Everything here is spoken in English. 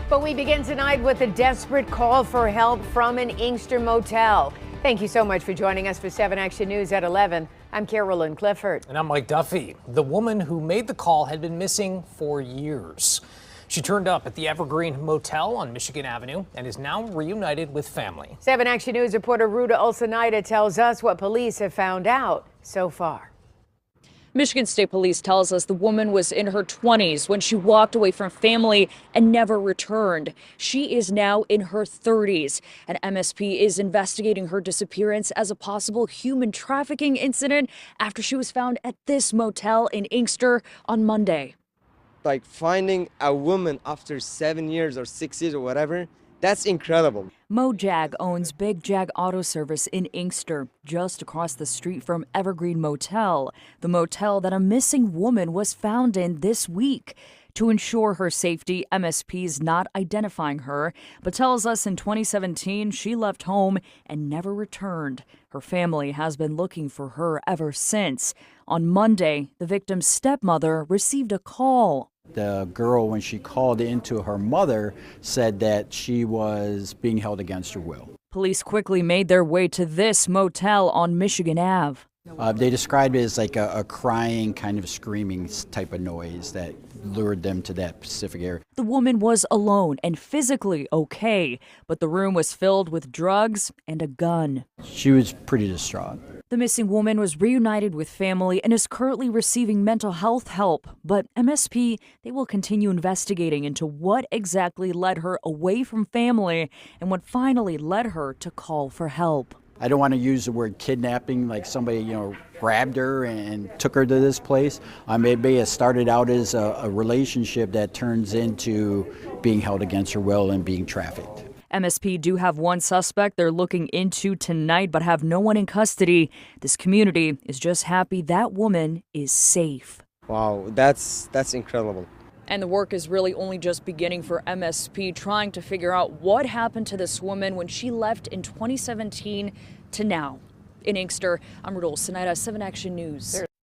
But we begin tonight with a desperate call for help from an Inkster motel. Thank you so much for joining us for 7 Action News at 11. I'm Carolyn Clifford. And I'm Mike Duffy. The woman who made the call had been missing for years. She turned up at the Evergreen Motel on Michigan Avenue and is now reunited with family. 7 Action News reporter Ruta Ulsanaida tells us what police have found out so far. Michigan State Police tells us the woman was in her 20s when she walked away from family and never returned. She is now in her 30s, and MSP is investigating her disappearance as a possible human trafficking incident after she was found at this motel in Inkster on Monday. Like finding a woman after 7 years or 6 years or whatever, that's incredible. Mo Jag owns Big Jag Auto Service in Inkster, just across the street from Evergreen Motel, the motel that a missing woman was found in this week. To ensure her safety, MSP is not identifying her, but tells us in 2017 she left home and never returned. Her family has been looking for her ever since. On Monday, the victim's stepmother received a call. The girl, when she called into her mother, said that she was being held against her will. Police quickly made their way to this motel on Michigan Ave. They described it as like a crying, kind of screaming type of noise that lured them to that specific area. The woman was alone and physically okay, but the room was filled with drugs and a gun. She was pretty distraught. The missing woman was reunited with family and is currently receiving mental health help. But MSP, they will continue investigating into what exactly led her away from family and what finally led her to call for help. I don't want to use the word kidnapping, like somebody, grabbed her and took her to this place. Maybe it started out as a relationship that turns into being held against her will and being trafficked. MSP do have one suspect they're looking into tonight, but have no one in custody. This community is just happy that woman is safe. Wow, that's incredible. And the work is really only just beginning for MSP, trying to figure out what happened to this woman when she left in 2017 to now. In Inkster, I'm Ruta Ulsanaida, 7 Action News.